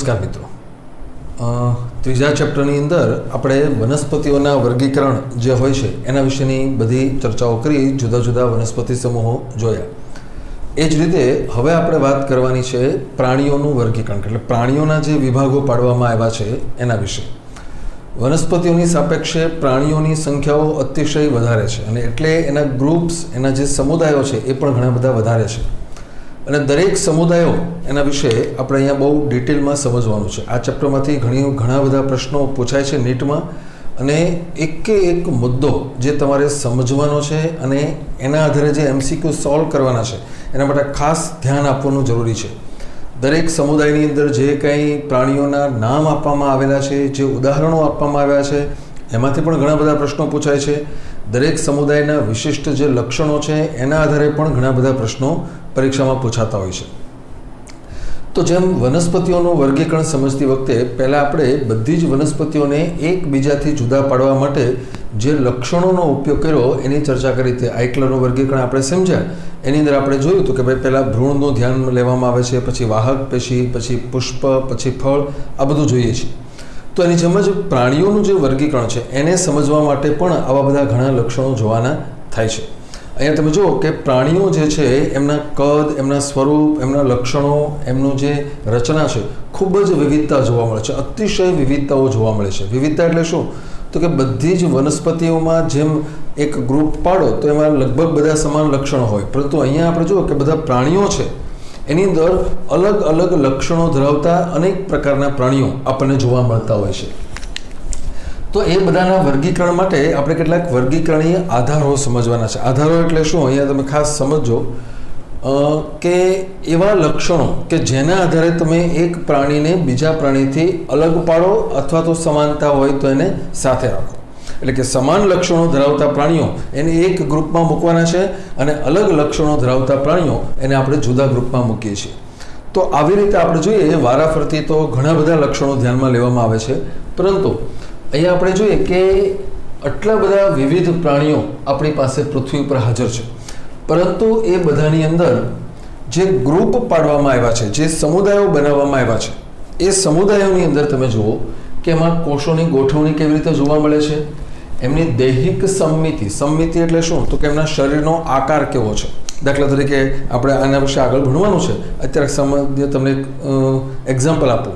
નમસ્કાર મિત્રો, ત્રીજા ચેપ્ટરની અંદર આપણે વનસ્પતિઓના વર્ગીકરણ જે હોય છે એના વિશેની બધી ચર્ચાઓ કરી, જુદા જુદા વનસ્પતિ સમૂહો જોયા. એ જ રીતે હવે આપણે વાત કરવાની છે પ્રાણીઓનું વર્ગીકરણ, એટલે પ્રાણીઓના જે વિભાગો પાડવામાં આવ્યા છે એના વિશે. વનસ્પતિઓની સાપેક્ષે પ્રાણીઓની સંખ્યાઓ અતિશય વધારે છે અને એટલે એના ગ્રુપ્સ, એના જે સમુદાયો છે એ પણ ઘણા બધા વધારે છે અને દરેક સમુદાયો એના વિશે આપણે અહીંયા બહુ ડિટેલમાં સમજવાનું છે. આ ચેપ્ટરમાંથી ઘણા બધા પ્રશ્નો પૂછાય છે નીટમાં અને એકે એક મુદ્દો જે તમારે સમજવાનો છે અને એના આધારે જે MCQ સોલ્વ કરવાના છે એના માટે ખાસ ધ્યાન આપવાનું જરૂરી છે. દરેક સમુદાયની અંદર જે કંઈ પ્રાણીઓના નામ આપવામાં આવેલા છે, જે ઉદાહરણો આપવામાં આવ્યા છે, એમાંથી પણ ઘણા બધા પ્રશ્નો પૂછાય છે. દરેક સમુદાયના વિશિષ્ટ જે લક્ષણો છે એના આધારે પણ ઘણા બધા પ્રશ્નો પરીક્ષામાં પૂછાતા હોય છે. તો જેમ વનસ્પતિઓનું વર્ગીકરણ સમજતી વખતે પહેલાં આપણે બધી જ વનસ્પતિઓને એકબીજાથી જુદા પાડવા માટે જે લક્ષણોનો ઉપયોગ કર્યો એની ચર્ચા કરી હતી. આઇકલરનું વર્ગીકરણ આપણે સમજ્યા. એની અંદર આપણે જોયું હતું કે ભાઈ પહેલાં ભ્રૂણનું ધ્યાન લેવામાં આવે છે, પછી વાહક પેશી, પછી પુષ્પ, પછી ફળ, આ બધું જોઈએ છીએ. તો એની જેમ જ પ્રાણીઓનું જે વર્ગીકરણ છે એને સમજવા માટે પણ આવા બધા ઘણા લક્ષણો જોવાના થાય છે. અહીંયા તમે જુઓ કે પ્રાણીઓ જે છે એમના કદ, એમના સ્વરૂપ, એમના લક્ષણો, એમનું જે રચના છે ખૂબ જ વિવિધતા જોવા મળે છે, અતિશય વિવિધતાઓ જોવા મળે છે. વિવિધતા એટલે શું? તો કે બધી જ વનસ્પતિઓમાં જેમ એક ગ્રુપ પાડો તો એમાં લગભગ બધા સમાન લક્ષણો હોય, પરંતુ અહીંયા આપણે જુઓ કે બધા પ્રાણીઓ છે એની અંદર અલગ અલગ લક્ષણો ધરાવતા અનેક પ્રકારના પ્રાણીઓ આપણને જોવા મળતા હોય છે. તો એ બધાના વર્ગીકરણ માટે આપણે કેટલાક વર્ગીકરણીય આધારો સમજવાના છે. આધારો એટલે શું? અહીંયા તમે ખાસ સમજો કે એવા લક્ષણો કે જેના આધારે તમે એક પ્રાણીને બીજા પ્રાણીથી અલગ પાડો અથવા તો સમાનતા હોય તો એને સાથે રાખો. એટલે કે સમાન લક્ષણો ધરાવતા પ્રાણીઓ એને એક ગ્રુપમાં મૂકવાના છે અને અલગ લક્ષણો ધરાવતા પ્રાણીઓ એને આપણે જુદા ગ્રુપમાં મૂકીએ છીએ. તો આવી રીતે આપણે જોઈએ વારાફરતી તો ઘણા બધા લક્ષણો ધ્યાનમાં લેવામાં આવે છે, પરંતુ અહીંયા આપણે જોઈએ કે આટલા બધા વિવિધ પ્રાણીઓ આપણી પાસે પૃથ્વી ઉપર હાજર છે, પરંતુ એ બધાની અંદર જે ગ્રુપ પાડવામાં આવ્યા છે, જે સમુદાયો બનાવવામાં આવ્યા છે, એ સમુદાયોની અંદર તમે જુઓ કે એમાં કોષોની ગોઠવણી કેવી રીતે જોવા મળે છે, એમની દૈહિક સમમિતિ એટલે શું? તો કે એમના શરીરનો આકાર કેવો છે. દાખલા તરીકે આપણે આના વિશે આગળ ભણવાનું છે. અત્યારે તમને એક્ઝામ્પલ આપું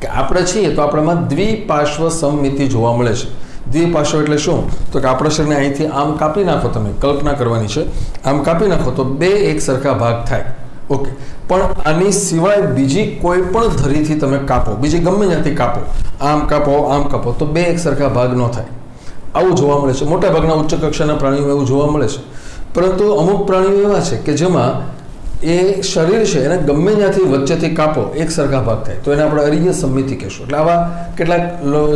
કે આપણે છીએ તો આપણામાં દ્વિપાર્શ્વ સમમિતિ જોવા મળે છે. દ્વિપાર્શ્વ એટલે શું? તો કે આપણા શરીરને અહીંથી આમ કાપી નાખો, તમે કલ્પના કરવાની છે, આમ કાપી નાખો તો બે એક સરખા ભાગ થાય. ઓકે, પણ આની સિવાય બીજી કોઈ પણ ધરીથી તમે કાપો, બીજી ગમે ત્યાંથી કાપો, આમ કાપો તો બે એક સરખા ભાગ ન થાય. આવું જોવા મળે છે. મોટાભાગના ઉચ્ચ કક્ષાના પ્રાણીઓ એવું જોવા મળે છે, પરંતુ અમુક પ્રાણીઓ એવા છે કે જેમાં એ શરીર છે એને ગમે ત્યાંથી વચ્ચેથી કાપો એક સરખા ભાગ થાય, તો એને આપણે અરીય સમમિતિ કહેશું. એટલે આવા કેટલાક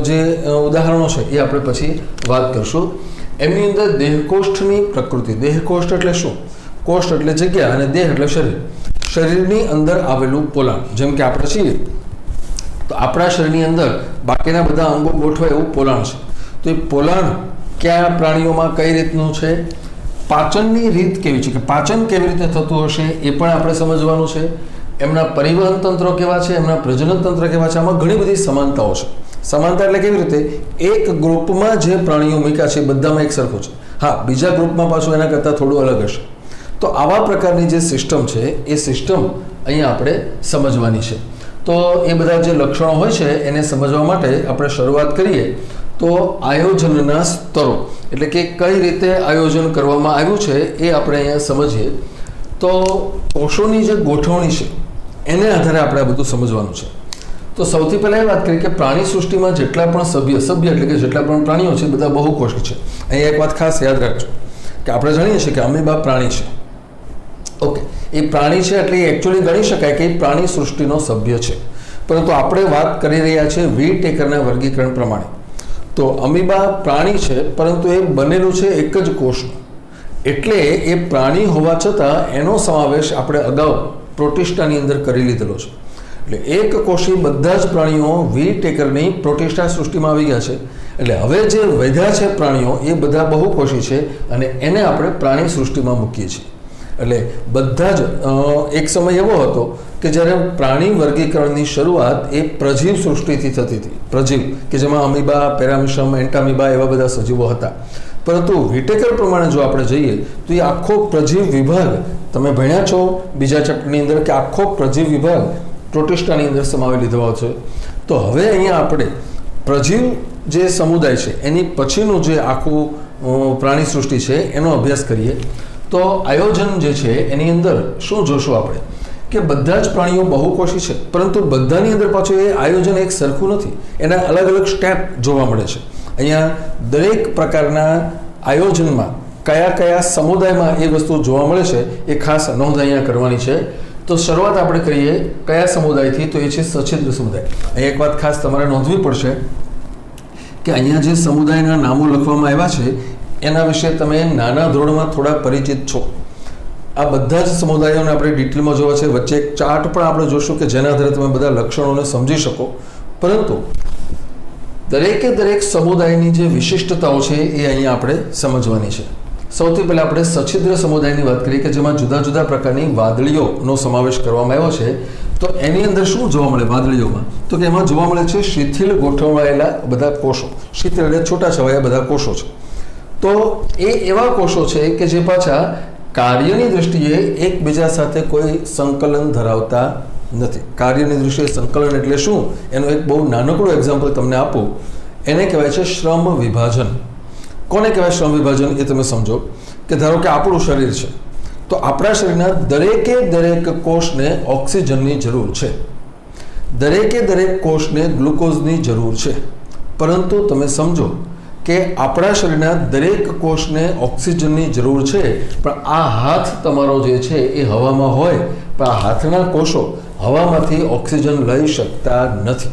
જે ઉદાહરણો છે એ આપણે પછી વાત કરશું. એમની અંદર દેહકોષ્ઠની પ્રકૃતિ. દેહકોષ્ઠ એટલે શું? કોષ્ઠ એટલે જગ્યા અને દેહ એટલે શરીર. શરીરની અંદર આવેલું પોલાણ. જેમ કે આપણે છીએ તો આપણા શરીરની અંદર બાકીના બધા અંગો ગોઠવાય એવું પોલાણ છે. તો એ પોલાણ કયા પ્રાણીઓમાં કઈ રીતનું છે, પાચનની રીત કેવી છે, કે પાચન કેવી રીતે થતું હશે એ પણ આપણે સમજવાનું છે. એમના પરિવહન તંત્રો કેવા છે, એમના પ્રજનન તંત્ર કેવા છે, આમાં ઘણી બધી સમાનતાઓ છે. સમાનતા એટલે કેવી રીતે? એક ગ્રુપમાં જે પ્રાણીઓ મૂક્યા છે બધામાં એક સરખું છે. હા, બીજા ગ્રુપમાં પાછું એના કરતાં થોડું અલગ હશે. તો આવા પ્રકારની જે સિસ્ટમ છે એ સિસ્ટમ અહીંયા આપણે સમજવાની છે. તો એ બધા જે લક્ષણો હોય છે એને સમજવા માટે આપણે શરૂઆત કરીએ તો આયોજનના સ્તરો, એટલે કે કઈ રીતે આયોજન કરવામાં આવ્યું છે એ આપણે અહીંયા સમજીએ. તો કોષોની જે ગોઠવણી છે એને આધારે આપણે આ બધું સમજવાનું છે. તો સૌથી પહેલાં એ વાત કરીએ કે પ્રાણી સૃષ્ટિમાં જેટલા પણ સભ્ય એટલે કે જેટલા પણ પ્રાણીઓ છે બધા બહુકોષી છે. અહીંયા એક વાત ખાસ યાદ રાખજો કે આપણે જાણીએ છીએ કે અમીબા પ્રાણી છે. ઓકે, એ પ્રાણી છે એટલે એકચ્યુઅલી ગણી શકાય કે એ પ્રાણી સૃષ્ટિનો સભ્ય છે, પરંતુ આપણે વાત કરી રહ્યા છીએ વીટેકરના વર્ગીકરણ પ્રમાણે. તો અમીબા પ્રાણી છે, પરંતુ એ બનેલું છે એક જ કોષનું, એટલે એ પ્રાણી હોવા છતાં એનો સમાવેશ આપણે અગાઉ પ્રોટિસ્ટાની અંદર કરી લીધેલો છે. એટલે એક કોષી બધા જ પ્રાણીઓ વીટેકરની પ્રોટિસ્ટા સૃષ્ટિમાં આવી ગયા છે. એટલે હવે જે વધ્યા છે પ્રાણીઓ એ બધા બહુકોષી છે અને એને આપણે પ્રાણી સૃષ્ટિમાં મૂકીએ છીએ. એટલે બધા જ એક સમય એવો હતો કે જ્યારે પ્રાણી વર્ગીકરણની શરૂઆત એ પ્રજીવ સૃષ્ટિથી થતી હતી. પ્રજીવ કે જેમાં અમીબા, પેરામિશમ, એન્ટામીબા એવા બધા સજીવો હતા. પરંતુ વિટેકર પ્રમાણે જો આપણે જઈએ તો એ આખો પ્રજીવ વિભાગ, તમે ભણ્યા છો બીજા ચેપ્ટરની અંદર કે આખો પ્રજીવ વિભાગ પ્રોટિસ્ટાની અંદર સમાવી લીધો છે. તો હવે અહીંયા આપણે પ્રજીવ જે સમુદાય છે એની પછીનું જે આખું પ્રાણી સૃષ્ટિ છે એનો અભ્યાસ કરીએ. તો આયોજન જે છે એની અંદર શું જોશું આપણે કે બધા જ પ્રાણીઓ બહુકોષી છે, પરંતુ બધાની અંદર પાછું એ આયોજન એક સરખું નથી. એના અલગ અલગ સ્ટેપ જોવા મળે છે. અહીંયા દરેક પ્રકારના આયોજનમાં કયા કયા સમુદાયમાં એ વસ્તુ જોવા મળે છે એ ખાસ નોંધ અહીંયા કરવાની છે. તો શરૂઆત આપણે કરીએ કયા સમુદાયથી, તો એ છે સછિદ્ર સમુદાય. અહીંયા એક વાત ખાસ તમારે નોંધવી પડશે કે અહીંયા જે સમુદાયના નામો લખવામાં આવ્યા છે એના વિશે તમે નાના ધોરણમાં થોડા પરિચિત છો. આ બધા જ સમુદાયોને આપણે ડિટેલમાં જોવા છે. વચ્ચે એક ચાર્ટ પણ આપણે જોશું કે જેના આધારે તમે બધા લક્ષણોને સમજી શકો. પરંતુ દરેક સમુદાયની જે વિશિષ્ટતાઓ છે એ અહીંયા આપણે સમજવાની છે. સૌથી પહેલાં આપણે સછિદ્ર સમુદાયની વાત કરીએ કે જેમાં જુદા જુદા પ્રકારની વાદળીઓનો સમાવેશ કરવામાં આવ્યો છે. તો એની અંદર શું જોવા મળે વાદળીઓમાં? તો કે એમાં જોવા મળે છે શિથિલ ગોઠવાયેલા બધા કોષો. શિથિલ એટલે છૂટા છવાયા બધા કોષો છે. તો એ એવા કોષો છે કે જે પાછા કાર્યની દૃષ્ટિએ એકબીજા સાથે કોઈ સંકલન ધરાવતા નથી. કાર્યની દૃષ્ટિએ સંકલન એટલે શું? એનું એક બહુ નાનકડું એક્ઝામ્પલ તમને આપું. એને કહેવાય છે શ્રમ વિભાજન. કોને કહેવાય શ્રમ વિભાજન એ તમે સમજો કે ધારો કે આપણું શરીર છે, તો આપણા શરીરના દરેક કોષને ઓક્સિજનની જરૂર છે. દરેક કોષને ગ્લુકોઝની જરૂર છે. પરંતુ તમે સમજો કે આપણા શરીરના દરેક કોષને ઓક્સિજનની જરૂર છે, પણ આ હાથ તમારો જે છે એ હવામાં હોય, પણ આ હાથના કોષો હવામાંથી ઓક્સિજન લઈ શકતા નથી.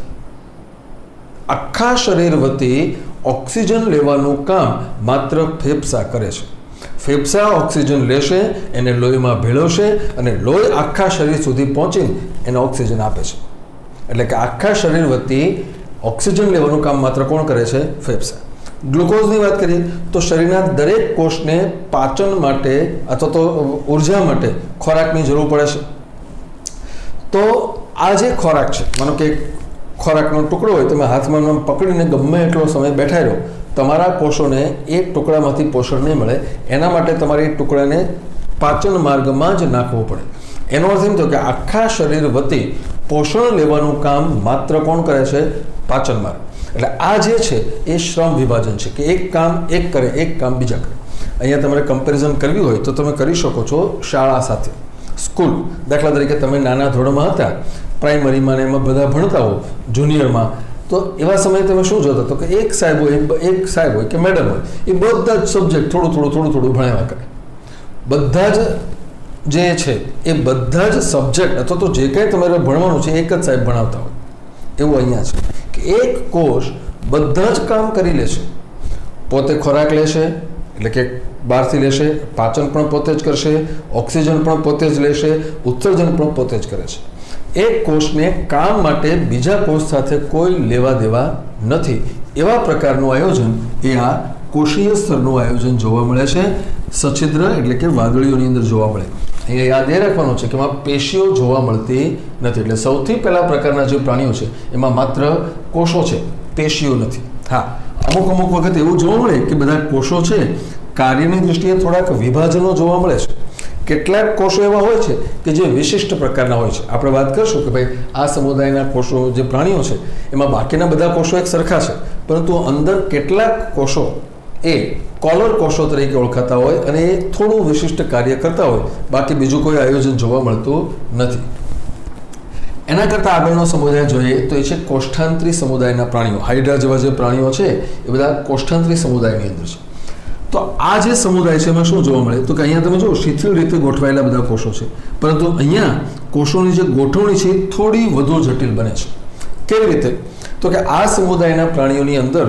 આખા શરીર વતી ઓક્સિજન લેવાનું કામ માત્ર ફેફસા કરે છે. ફેફસા ઓક્સિજન લેશે, એને લોહીમાં ભેળવશે અને લોહી આખા શરીર સુધી પહોંચીને એને ઓક્સિજન આપે છે. એટલે કે આખા શરીર વતી ઓક્સિજન લેવાનું કામ માત્ર કોણ કરે છે? ફેફસા. ગ્લુકોઝની વાત કરીએ તો શરીરના દરેક કોષને પાચન માટે અથવા તો ઉર્જા માટે ખોરાકની જરૂર પડે છે. તો આ જે ખોરાક છે, માનો કે ખોરાકનો ટુકડો હોય, તમે હાથમાં પકડીને ગમે એટલો સમય બેઠા રહો, તમારા કોષોને એક ટુકડામાંથી પોષણ નહીં મળે. એના માટે તમારે એ ટુકડાને પાચન માર્ગમાં જ નાખવો પડે. એનો અર્થ એમ થયો કે આખા શરીર વતી પોષણ લેવાનું કામ માત્ર કોણ કરે છે? પાચન માર્ગ. એટલે આ જે છે એ શ્રમ વિભાજન છે કે એક કામ એક કરે, એક કામ બીજા કરે. અહીંયા તમારે કમ્પેરિઝન કરવી હોય તો તમે કરી શકો છો શાળા સાથે. સ્કૂલ, દાખલા તરીકે તમે નાના ધોરણમાં હતા, પ્રાઇમરીમાં ને એમાં બધા ભણતા હો, જુનિયરમાં, તો એવા સમયે તમે શું જોતા તો કે એક સાહેબ હોય કે મેડમ હોય, એ બધા જ સબ્જેક્ટ થોડું ભણાવ્યા કરે. બધા જ જે છે એ બધા જ સબ્જેક્ટ અથવા તો જે કંઈ તમારે ભણવાનું છે એક જ સાહેબ ભણાવતા હોય. એવું અહીંયા છે કે એક કોષ બધા જ કામ કરી લેશે. પોતે ખોરાક લેશે, એટલે કે બહારથી લેશે, પાચન પણ પોતે જ કરશે, ઓક્સિજન પણ પોતે જ લેશે, ઉત્સર્જન પણ પોતે જ કરે છે. એક કોષને કામ માટે બીજા કોષ સાથે કોઈ લેવા દેવા નથી. એવા પ્રકારનું આયોજન એ આ કોષીય સ્તરનું આયોજન જોવા મળે છે. સછિદ્ર એટલે કે વાદળીઓની અંદર જોવા મળે. અહીંયા યાદ એ રાખવાનું છે કે એમાં પેશીઓ જોવા મળતી નથી. એટલે સૌથી પહેલા પ્રકારના જે પ્રાણીઓ છે એમાં માત્ર કોષો છે, પેશીઓ નથી. હા, અમુક વખત એવું જોવા મળે કે બધા કોષો છે, કાર્યની દૃષ્ટિએ થોડાક વિભાજનો જોવા મળે છે. કેટલાક કોષો એવા હોય છે કે જે વિશિષ્ટ પ્રકારના હોય છે. આપણે વાત કરશું કે ભાઈ આ સમુદાયના કોષો જે પ્રાણીઓ છે એમાં બાકીના બધા કોષો એક સરખા છે, પરંતુ અંદર કેટલાક કોષો એ કોલર કોષો તરીકે ઓળખાતા હોય અને એ થોડું વિશિષ્ટ કાર્ય કરતા હોય, બાકી બીજું કોઈ આયોજન જોવા મળતું નથી. એના કરતાં આગળનો સમુદાય જોઈએ તો એ છે કોષ્ઠાંતરી સમુદાયના પ્રાણીઓ. હાઇડ્રા જેવા જે પ્રાણીઓ છે એ બધા કોષ્ઠાંતરી સમુદાયની અંદર છે. તો આ જે સમુદાય છે એમાં શું જોવા મળે તો કે અહીંયા તમે જુઓ શિથિલ રીતે ગોઠવાયેલા બધા કોષો છે, પરંતુ અહીંયા કોષોની જે ગોઠવણી છે એ થોડી વધુ જટિલ બને છે. કેવી રીતે? તો કે આ સમુદાયના પ્રાણીઓની અંદર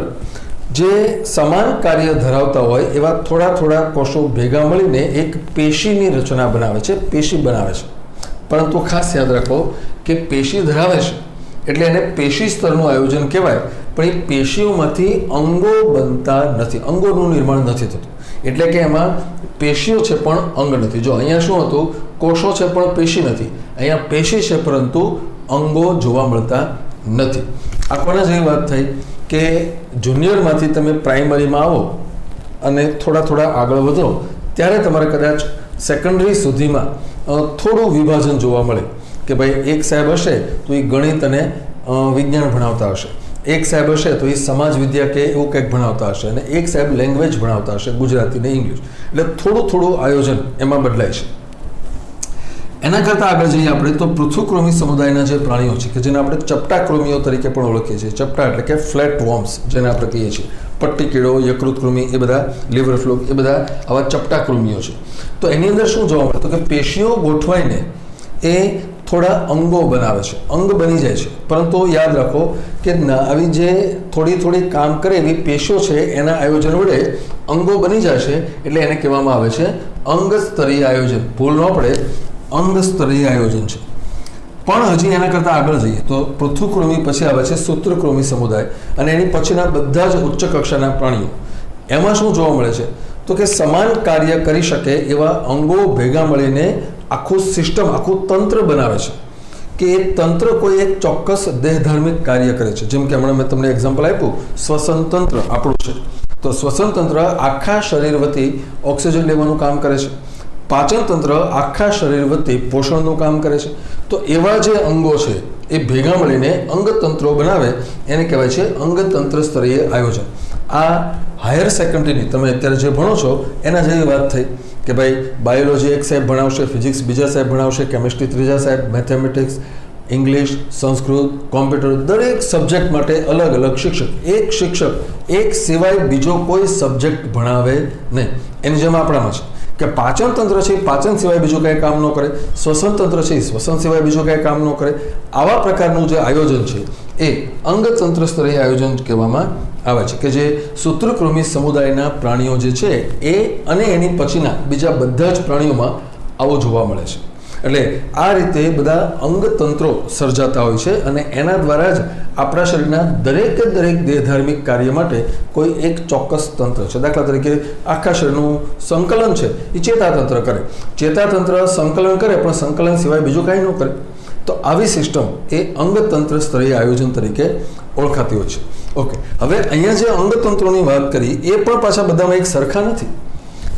જે સમાન કાર્ય ધરાવતા હોય એવા થોડા કોષો ભેગા મળીને એક પેશીની રચના બનાવે છે, પેશી બનાવે છે. પરંતુ ખાસ યાદ રાખો કે પેશી ધરાવે છે એટલે એને પેશી સ્તરનું આયોજન કહેવાય, પણ એ પેશીઓમાંથી અંગો બનતા નથી, અંગોનું નિર્માણ નથી થતું. એટલે કે એમાં પેશીઓ છે પણ અંગ નથી. જો અહીંયા શું હતું, કોષો છે પણ પેશી નથી. અહીંયા પેશી છે પરંતુ અંગો જોવા મળતા નથી. આ કોના જેવી વાત થઈ કે જુનિયરમાંથી તમે પ્રાઇમરીમાં આવો અને થોડા આગળ વધો ત્યારે તમારે કદાચ સેકન્ડરી સુધીમાં થોડું વિભાજન જોવા મળે કે ભાઈ એક સાહેબ હશે તો એ ગણિત અને વિજ્ઞાન ભણાવતા હશે, એક સાહેબ હશે તો એ સમાજ વિદ્યા કે એવું કંઈક ભણાવતા હશે, અને એક સાહેબ લેંગ્વેજ ભણાવતા હશે, ગુજરાતી ને ઇંગ્લિશ. એટલે થોડું આયોજન એમાં બદલાય છે. એના કરતાં આગળ જઈએ આપણે તો પૃથુકૃમિ સમુદાયના જે પ્રાણીઓ છે કે જેને આપણે ચપટાકૃમિઓ તરીકે પણ ઓળખીએ છીએ. ચપટા એટલે કે ફ્લેટ વોર્મ્સ જેને આપણે કહીએ છીએ. પટ્ટી કીડો, યકૃત કૃમિ, એ બધા લીવર ફ્લુક, એ બધા આવા ચપટાકૃમિઓ છે. તો એની અંદર શું જોવા મળે તો કે પેશીઓ ગોઠવાઈને એ થોડા અંગો બનાવે છે, અંગ બની જાય છે. પરંતુ યાદ રાખો કે આવી જે થોડી કામ કરે એવી પેશીઓ છે એના આયોજન વડે અંગો બની જાય છે. એટલે એને કહેવામાં આવે છે અંગ સ્તરીય આયોજન. ભૂલ ન પડે, અંગ સ્તરીય આયોજન છે. પણ હજી એના કરતાં આગળ જઈએ તો પૃથુકૃમિ પછી આવે છે સૂત્રકૃમિ સમુદાય, અને એની પછીના બધા જ ઉચ્ચ કક્ષાના પ્રાણીઓ. એમાં શું જોવા મળે છે તો કે સમાન કાર્ય કરી શકે એવા અંગો ભેગા મળીને આખું સિસ્ટમ, આખું તંત્ર બનાવે છે કે એ તંત્ર કોઈ એક ચોક્કસ દેહધાર્મિક કાર્ય કરે છે. જેમ કે હમણાં મેં તમને એક્ઝામ્પલ આપ્યું, શ્વસન તંત્ર આપણું છે તો શ્વસન તંત્ર આખા શરીર વતી ઓક્સિજન લેવાનું કામ કરે છે. પાચન તંત્ર આખા શરીર વતી પોષણનું કામ કરે છે. તો એવા જે અંગો છે એ ભેગા મળીને અંગતંત્રો બનાવે એને કહેવાય છે અંગતંત્ર સ્તરીય આયોજન. આ હાયર સેકન્ડરીની તમે અત્યારે જે ભણો છો એના જેવી વાત થઈ કે ભાઈ બાયોલોજી એક સાહેબ ભણાવશે, ફિઝિક્સ બીજા સાહેબ ભણાવશે, કેમિસ્ટ્રી ત્રીજા સાહેબ, મેથેમેટિક્સ, ઇંગ્લિશ, સંસ્કૃત, કોમ્પ્યુટર, દરેક સબ્જેક્ટ માટે અલગ અલગ શિક્ષક. એક શિક્ષક એક સિવાય બીજો કોઈ સબ્જેક્ટ ભણાવે નહીં. એની જેમ આપણામાં છે કે પાચન તંત્ર છે પાચન સિવાય બીજું કંઈ કામ ન કરે, શ્વસન તંત્ર છે શ્વસન સિવાય બીજું કંઈ કામ ન કરે. આવા પ્રકારનું જે આયોજન છે એ અંગતંત્ર સ્તરીય આયોજન કહેવામાં આવે છે કે જે સૂત્રકૃમિ સમુદાયના પ્રાણીઓ જે છે એ અને એની પછીના બીજા બધા જ પ્રાણીઓમાં આવું જોવા મળે છે. એટલે આ રીતે બધા અંગતંત્રો સર્જાતા હોય છે અને એના દ્વારા જ આપણા શરીરના દરેક દેહધાર્મિક કાર્ય માટે કોઈ એક ચોક્કસ તંત્ર છે. દાખલા તરીકે આખા શરીરનું સંકલન છે એ ચેતાતંત્ર કરે, ચેતાતંત્ર સંકલન કરે પણ સંકલન સિવાય બીજું કાંઈ ન કરે. તો આવી સિસ્ટમ એ અંગતંત્ર સ્તરીય આયોજન તરીકે ઓળખાતી હોય છે. ઓકે, હવે અહીંયા જે અંગતંત્રોની વાત કરી એ પણ પાછા બધામાં એક સરખા નથી.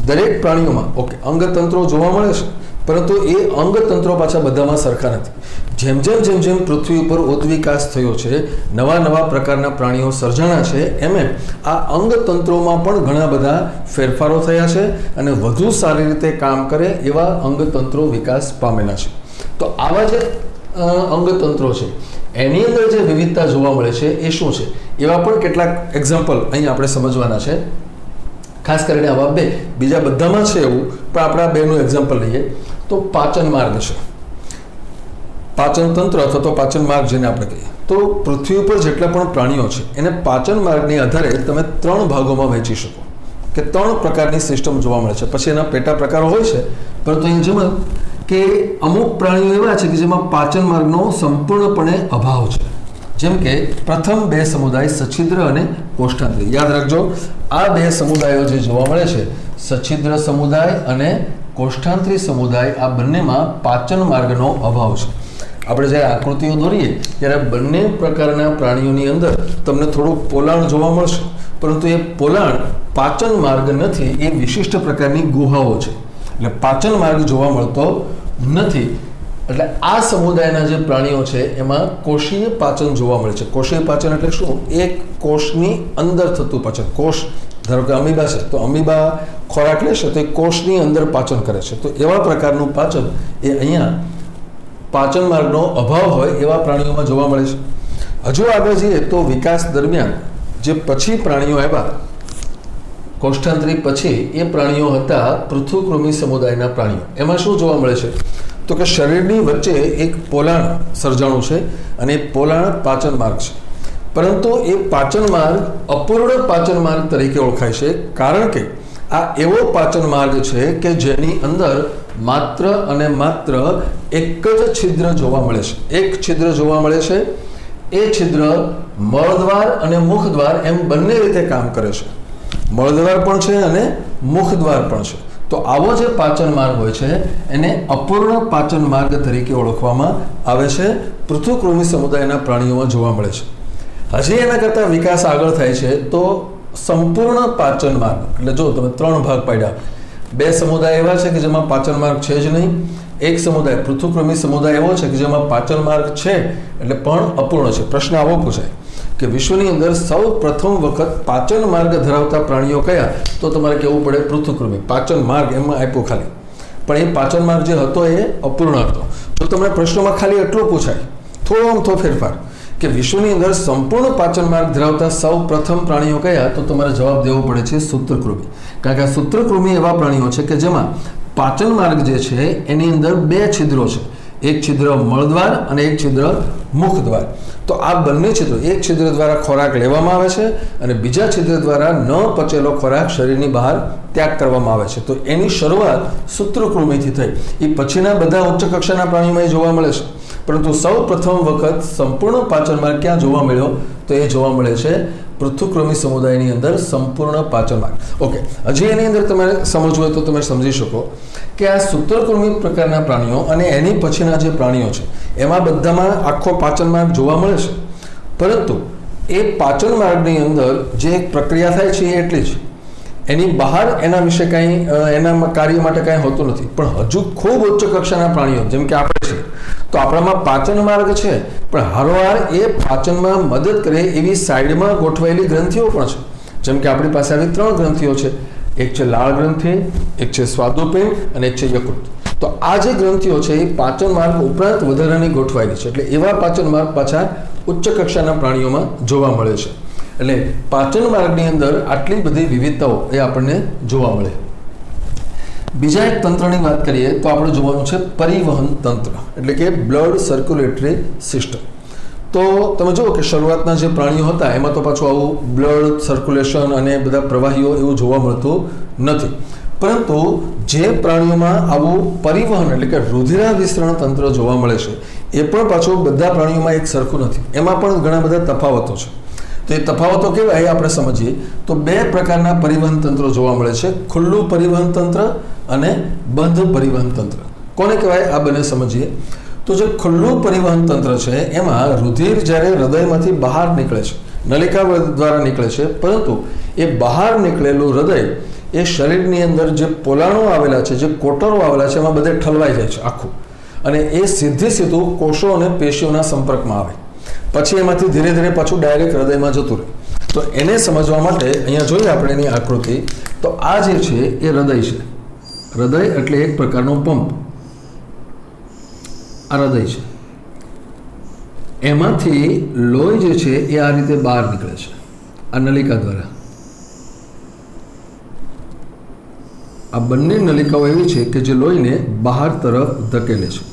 દરેક પ્રાણીઓમાં ઓકે અંગતંત્રો જોવા મળે છે પરંતુ એ અંગતંત્રો પાછા બધામાં સરખા નથી. જેમ પૃથ્વી ઉપર ઉદ્વિકાસ થયો છે, નવા પ્રકારના પ્રાણીઓ સર્જાણા છે, એમ આ અંગતંત્રોમાં પણ ઘણા બધા ફેરફારો થયા છે અને વધુ સારી રીતે કામ કરે એવા અંગતંત્રો વિકાસ પામેલા છે. તો આવા જે અંગતંત્રો છે એની અંદર જે વિવિધતા જોવા મળે છે એ શું છે, એવા પણ કેટલાક એક્ઝામ્પલ અહીં આપણે સમજવાના છે. ખાસ કરીને આવા બે, બીજા બધામાં છે એવું, પણ આપણે આ બેનું એક્ઝામ્પલ લઈએ તો પાચન માર્ગ છે, પાચન તંત્ર અથવા તો પાચન માર્ગ જેને આપણે કહીએ. તો પૃથ્વી ઉપર જેટલા પણ પ્રાણીઓ છે એને પાચન માર્ગની આધારે તમે 3 ભાગોમાં વહેંચી શકો કે 3 પ્રકારની સિસ્ટમ જોવા મળે છે. પછી એના પેટા પ્રકારો હોય છે, પરંતુ અહીં જેમાં કે અમુક પ્રાણીઓ એવા છે કે જેમાં પાચન માર્ગનો સંપૂર્ણપણે અભાવ છે. જેમ કે પ્રથમ 2 સમુદાય સછિદ્ર અને કોષ્ઠાંત્રી. યાદ રાખજો, આ 2 સમુદાયો જે જોવા મળે છે, સછિદ્ર સમુદાય અને કોષ્ઠાંત્રી સમુદાય, આ બંનેમાં પાચન માર્ગનો અભાવ છે. આપણે જ્યારે આકૃતિઓ દોરીએ ત્યારે બંને પ્રકારના પ્રાણીઓની અંદર તમને થોડું પોલાણ જોવા મળશે, પરંતુ એ પોલાણ પાચન માર્ગ નથી, એ વિશિષ્ટ પ્રકારની ગુહાઓ છે. એટલે પાચન માર્ગ જોવા મળતો નથી. એટલે આ સમુદાયના જે પ્રાણીઓ છે એમાં કોષીય પાચન જોવા મળે છે. કોષીય પાચન એટલે શું? એક કોષની અંદર થતું પાચન. કોષ, ધારો કે અમીબા છે તો અમીબા ખોરાક લેશે તો એ કોષની અંદર પાચન કરે છે. તો એવા પ્રકારનું પાચન એ અહીંયા પાચન માર્ગનો અભાવ હોય એવા પ્રાણીઓમાં જોવા મળે છે. હજુ આગળ જઈએ તો વિકાસ દરમિયાન જે પછી પ્રાણીઓ આવ્યા, કોષ્ઠાંત્રી પછી, એ પ્રાણીઓ હતા પૃથુકૃમિ સમુદાયના પ્રાણીઓ. એમાં શું જોવા મળે છે તો કે શરીરની વચ્ચે એક પોલાણ સર્જાણું છે અને એ પોલાણ પાચન માર્ગ છે. પરંતુ એ પાચન માર્ગ અપૂર્ણ પાચન માર્ગ તરીકે ઓળખાય છે, કારણ કે આ એવો પાચન માર્ગ છે કે જેની અંદર માત્ર અને માત્ર એક જ છિદ્ર જોવા મળે છે. એક છિદ્ર જોવા મળે છે. એ છિદ્ર મળદ્વાર અને મુખદ્વાર એમ બંને રીતે કામ કરે છે. મળદ્વાર પણ છે અને મુખદ્વાર પણ છે. તો આવો જે પાચન માર્ગ હોય છે એને અપૂર્ણ પાચન માર્ગ તરીકે ઓળખવામાં આવે છે. પૃથુકૃમિ સમુદાયના પ્રાણીઓમાં જોવા મળે છે. હજી એના કરતાં વિકાસ આગળ થાય છે તો સંપૂર્ણ પાચન માર્ગ, એટલે જો તમે 3 ભાગ પાડ્યા, 2 સમુદાય એવા છે કે જેમાં પાચન માર્ગ છે જ નહીં, એક સમુદાય પૃથુકૃમિ સમુદાય એવો છે કે જેમાં પાચન માર્ગ છે એટલે પણ અપૂર્ણ છે. પ્રશ્ન આવો પૂછાય કે વિશ્વની અંદર સૌ પ્રથમ વખત પાચન માર્ગ ધરાવતા પ્રાણીઓ કયા? તો તમારે કહેવું પડે પૃથુકૃમિ. પાચન માર્ગ એમાં આપ્યો ખાલી, પણ એ પાચન માર્ગ જે હતો એ અપૂર્ણ હતો. જો તમને પ્રશ્નમાં ખાલી એટલું પૂછાય, થોડો ફેરફાર, કે વિશ્વની અંદર સંપૂર્ણ પાચન માર્ગ ધરાવતા સૌ પ્રથમ પ્રાણીઓ કયા? તો તમારે જવાબ દેવો પડે છે સૂત્રકૃમિ. કારણ કે આ સૂત્રકૃમિ એવા પ્રાણીઓ છે કે જેમાં પાચન માર્ગ જે છે એની અંદર 2 છિદ્રો છે. એક છિદ્ર મળદ્વાર અને એક છિદ્ર મુખદ્વાર. તો આ બંને છિદ્રો, એક છિદ્ર દ્વારા ખોરાક લેવામાં આવે છે અને બીજા છિદ્ર દ્વારા ન પચેલો ખોરાક શરીરની બહાર ત્યાગ કરવામાં આવે છે. તો એની શરૂઆત સૂત્રકૃમિથી થઈ. એ પછીના બધા ઉચ્ચ કક્ષાના પ્રાણીઓમાં એ જોવા મળે છે, પરંતુ સૌ પ્રથમ વખત સંપૂર્ણ પાચન માર્ગ ક્યાં જોવા મળ્યો? તો એ જોવા મળે છે પૃથુકૃમિ સમુદાયની અંદર સંપૂર્ણ પાચન માર્ગ. ઓકે, હજી એની અંદર તમારે સમજવું હોય તો તમે સમજી શકો કે આ સૂત્રકૃમિ પ્રકારના પ્રાણીઓ અને એની પછીના જે પ્રાણીઓ છે એમાં બધામાં આખો પાચન માર્ગ જોવા મળે છે, પરંતુ એ પાચન માર્ગની અંદર જે પ્રક્રિયા થાય છે એ એટલી જ, એની બહાર એના વિશે કાંઈ એના કાર્ય માટે કાંઈ હોતું નથી. પણ હજુ ખૂબ ઉચ્ચ કક્ષાના પ્રાણીઓ જેમ કે આપણે છીએ, તો આપણામાં પાચન માર્ગ છે, પણ હારોહાર એ પાચનમાં મદદ કરે એવી સાઈડમાં ગોઠવાયેલી ગ્રંથિઓ પણ છે. જેમ કે આપણી પાસે આવી 3 ગ્રંથિઓ છે. એક છે લાળ ગ્રંથિ, એક છે સ્વાદુપિંડ અને એક છે યકૃત. તો આ જે ગ્રંથિઓ છે એ પાચન માર્ગ ઉપરાંત વધારાની ગોઠવાયેલી છે. એટલે એવા પાચન માર્ગ પાછા ઉચ્ચ કક્ષાના પ્રાણીઓમાં જોવા મળે છે. એટલે પાચન માર્ગની અંદર આટલી બધી વિવિધતાઓ એ આપણને જોવા મળે. બીજા એક તંત્રની વાત કરીએ તો આપણે જોવાનું છે પરિવહન તંત્ર, એટલે કે બ્લડ સર્ક્યુલેટરી સિસ્ટમ. તો તમે જુઓ કે શરૂઆતના જે પ્રાણીઓ હતા એમાં તો પાછું આવું બ્લડ સર્ક્યુલેશન અને બધા પ્રવાહીઓ એવું જોવા મળતું નથી, પરંતુ જે પ્રાણીઓમાં આવું પરિવહન એટલે કે રુધિરાભિસરણ તંત્ર જોવા મળે છે એ પણ પાછું બધા પ્રાણીઓમાં એક સરખું નથી. એમાં પણ ઘણા બધા તફાવતો છે. તો એ તફાવતો કેવા એ આપણે સમજીએ તો 2 પ્રકારના પરિવહન તંત્રો જોવા મળે છે: ખુલ્લું પરિવહન તંત્ર અને બંધ પરિવહન તંત્ર. કોને કહેવાય આ બંને સમજીએ. તો જે ખુલ્લું પરિવહન તંત્ર છે એમાં રુધિર જ્યારે હૃદયમાંથી બહાર નીકળે છે, નલિકા દ્વારા નીકળે છે, પરંતુ એ બહાર નીકળેલું હૃદય એ શરીરની અંદર જે પોલાણો આવેલા છે, જે કોટરો આવેલા છે, એમાં બધે ઠલવાઈ જાય છે આખું, અને એ સીધું કોષો અને પેશીઓના સંપર્કમાં આવે, પછી એમાંથી ધીરે ધીરે પાછું ડાયરેક્ટ હૃદયમાં જતું રહે. તો એને સમજવા માટે અહીંયા જોઈએ આપણે એની આકૃતિ. તો આ જે છે એ હૃદય છે. હૃદય એટલે એક પ્રકારનો પંપ. આ હૃદય છે. એમાંથી લોહી જે છે એ આ રીતે બહાર નીકળે છે આ નલિકા દ્વારા. આ બંને નલિકાઓ એવી છે કે જે લોહીને બહાર તરફ ધકેલે છે.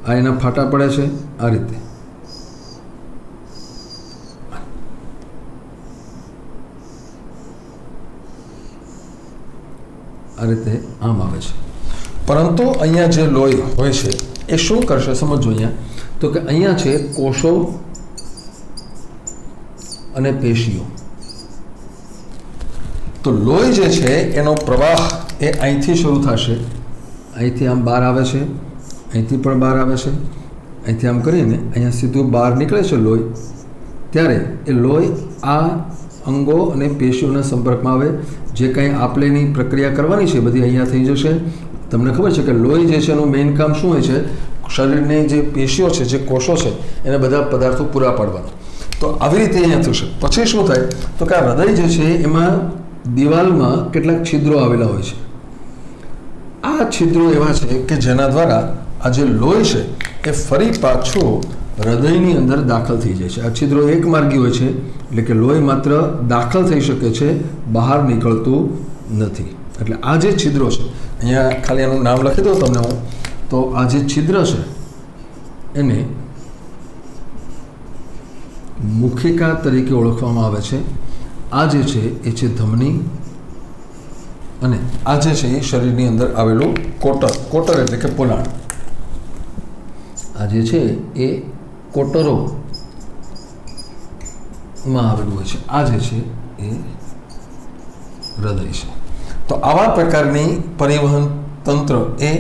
આ એના ફાટા પડે છે આ રીતે. આ રીતે આમ આવે છે. પરંતુ અહીંયા જે લોહી હોય છે એ શું કરશે સમજો. અહીંયા તો કે અહીંયા છે કોષો અને પેશીઓ. તો લોહી જે છે એનો પ્રવાહ એ અહીંથી શરૂ થશે, અહીંથી આમ બહાર આવે છે, અહીંથી પણ બહાર આવે છે, અહીંથી આમ કરીને અહીંયા સીધું બહાર નીકળે છે લોહી. ત્યારે એ લોહી આ અંગો અને પેશીઓના સંપર્કમાં આવે. જે કંઈ આપલેની પ્રક્રિયા કરવાની છે બધી અહીંયા થઈ જશે. તમને ખબર છે કે લોહી જે છે એનું મેઇન કામ શું હોય છે? શરીરની જે પેશીઓ છે, જે કોષો છે, એને બધા પદાર્થો પૂરા પાડવાના. તો આવી રીતે અહીંયા થશે. પછી શું થાય તો કે આ હૃદય જે છે એમાં દિવાલમાં કેટલાક છિદ્રો આવેલા હોય છે. આ છિદ્રો એવા છે કે જેના દ્વારા આ જે લોહી છે એ ફરી પાછું હૃદયની અંદર દાખલ થઈ જાય છે. આ છિદ્રો એક માર્ગી હોય છે, એટલે કે લોહી માત્ર દાખલ થઈ શકે છે, બહાર નીકળતું નથી. એટલે આ જે છિદ્રો છે, અહીંયા ખાલી એનું નામ લખી દઉં તમને હું. તો આ જે છિદ્ર છે એને મુખિકા તરીકે ઓળખવામાં આવે છે. આ જે છે એ છે ધમની, અને આ જે છે એ શરીરની અંદર આવેલું કોટર એટલે કે પોલાણ. આ જે છે એ કોટરોમાં આવેલું હોય છે. આ જે છે એ હૃદય છે. તો આવા પ્રકારની પરિવહન તંત્ર એ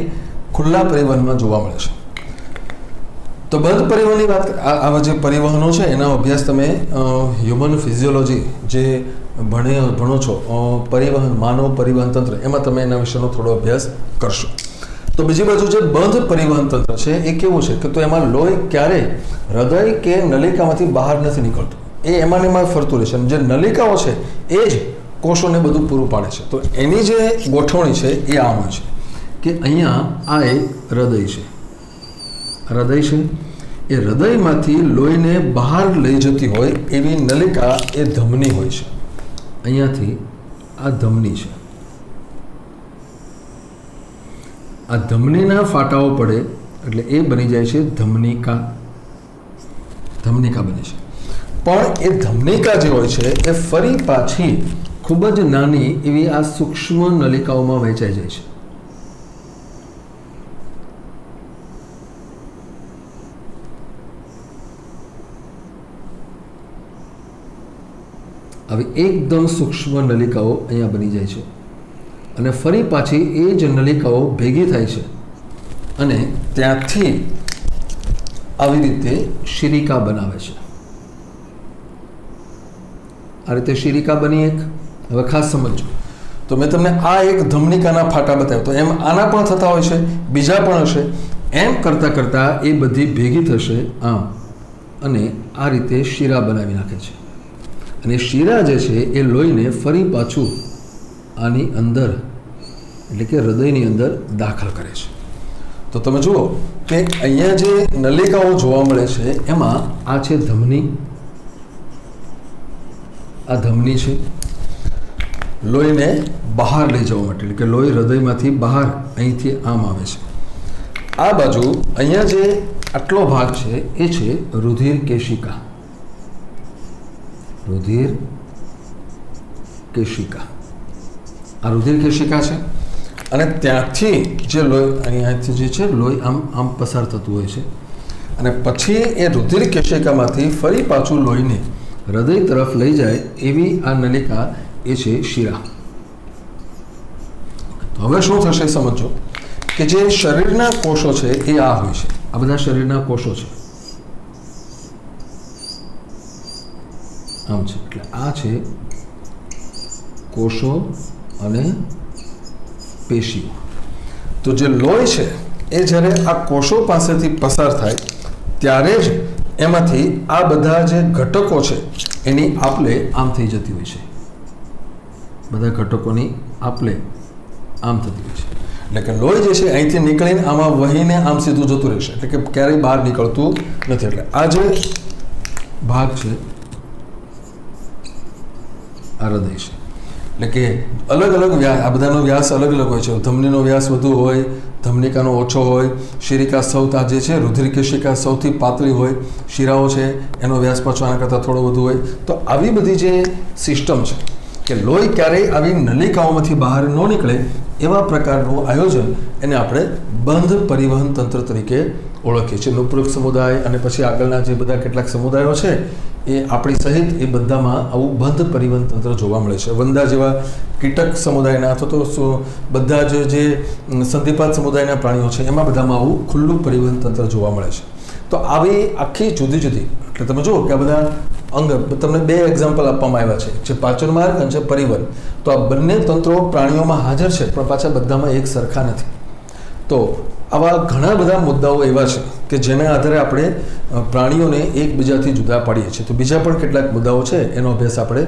ખુલ્લા પરિવહનમાં જોવા મળે છે. તો બંધ પરિવહનની વાત, આવા જે પરિવહનો છે એના અભ્યાસ તમે હ્યુમન ફિઝિયોલોજી જે ભણો છો, પરિવહન, માનવ પરિવહન તંત્ર, એમાં તમે એના વિશેનો થોડો અભ્યાસ કરશો. તો બીજી બાજુ જે બંધ પરિવહન તંત્ર છે એ કેવું છે કે તો એમાં લોહી ક્યારેય હૃદય કે નલિકામાંથી બહાર નથી નીકળતું, એ એમાં ને એમાં ફરતું રહે છે. અને જે નલિકાઓ છે એ જ કોષોને બધું પૂરું પાડે છે. તો એની જે ગોઠવણી છે એ આમ હોય છે કે અહીંયા આ એક હૃદય છે, હૃદય છે, એ હૃદયમાંથી લોહીને બહાર લઈ જતી હોય એવી નલિકા એ ધમની હોય છે. અહીંયાથી આ ધમની છે, આ ધમનીના ફાટાઓ પડે એટલે એ બની જાય છે ધમનિકા, ધમનિકા બને છે. પણ એ ધમનિકા જે હોય છે એ ફરી પાછી ખૂબ જ નાની એવી આ સૂક્ષ્મ નલિકાઓમાં વહેંચાઈ જાય છે. આવી એકદમ સૂક્ષ્મ નલિકાઓ અહીંયા બની જાય છે અને ફરી પાછી એ જ નલિકાઓ ભેગી થાય છે અને ત્યાંથી આવી રીતે શિરિકા બનાવે છે. આ રીતે શિરિકા બની એક. હવે ખાસ સમજો, તો મેં તમને આ એક ધમનિકાના ફાટા બતાવ્યા, તો એમ આના પણ થતા હોય છે, બીજા પણ હશે. એમ કરતાં કરતાં એ બધી ભેગી થશે આમ, અને આ રીતે શિરા બનાવી નાખે છે. અને શિરા જે છે એ લોહીને ફરી પાછું આની અંદર, એટલે કે હૃદયની અંદર દાખલ કરે છે. તો તમે જુઓ કે અહીંયા જે નલિકાઓ જોવા મળે છે એમાં આ છે ધમની, આ ધમની છે લોહીને બહાર લઈ જવા માટે, એટલે કે લોહી હૃદયમાંથી બહાર અહીંથી આમ આવે છે. આ બાજુ અહીંયા જે આટલો ભાગ છે એ છે રુધિર કેશિકા, રુધિર કેશિકા, આ રુધિર કેશિકા છે. અને ત્યાંથી જે લોહી અહીંયાથી જે છે લોહી આમ આમ પસાર થતું હોય છે અને પછી એ રુધિર કેશિકામાંથી ફરી પાછું લોહીને હૃદય તરફ લઈ જાય એવી આ નલિકા એ છે શિરા. તો હવે શું થશે સમજો કે જે શરીરના કોષો છે એ આ હોય છે, આ બધા શરીરના કોષો છે આમ છે, એટલે આ છે કોષો અને પેશીઓ. તો જે લોહી છે એ જ્યારે આ કોષો પાસેથી પસાર થાય ત્યારે જ એમાંથી આ બધા જે ઘટકો છે એની આપલે આમ થઈ જતી હોય છે, બધા ઘટકોની આપલે આમ થતી હોય છે. એટલે કે લોહી જે છે અહીંથી નીકળીને આમાં વહીને આમ સીધું જતું રહેશે, એટલે કે ક્યારેય બહાર નીકળતું નથી. એટલે આ જે ભાગ છે આ હૃદય છે, એટલે કે અલગ અલગ વ્યાસ, આ બધાનો વ્યાસ અલગ અલગ હોય છે. ધમનીનો વ્યાસ વધુ હોય, ધમનિકાનો ઓછો હોય, શિરિકા આ જે છે રુધિર કેશિકા સૌથી પાતળી હોય, શિરાઓ છે એનો વ્યાસ પાછો આના કરતાં થોડો વધુ હોય. તો આવી બધી જે સિસ્ટમ છે કે લોહી ક્યારેય આવી નલિકાઓમાંથી બહાર ન નીકળે એવા પ્રકારનું આયોજન એને આપણે બંધ પરિવહન તંત્ર તરીકે ઓળખીએ છીએ. નુપૃક સમુદાય અને પછી આગળના જે બધા કેટલાક સમુદાયો છે એ આપણી સહિત એ બધામાં આવું બંધ પરિવહન તંત્ર જોવા મળે છે. વંદા જેવા કીટક સમુદાયના અથવા તો બધા જ જે સંધિપાત સમુદાયના પ્રાણીઓ છે એમાં બધામાં આવું ખુલ્લું પરિવહન તંત્ર જોવા મળે છે. તો આવી આખી જુદી જુદી, એટલે તમે જુઓ કે આ બધા અંગ, તમને બે એક્ઝામ્પલ આપવામાં આવ્યા છે, જે પાચન માર્ગ અને જે પરિવહન. તો આ બંને તંત્રો પ્રાણીઓમાં હાજર છે પણ પાછા બધામાં એક સરખા નથી. તો આવા ઘણા બધા મુદ્દાઓ એવા છે કે જેના આધારે આપણે પ્રાણીઓને એકબીજાથી જુદા પાડીએ છીએ. તો બીજા પણ કેટલાક મુદ્દાઓ છે એનો અભ્યાસ આપણે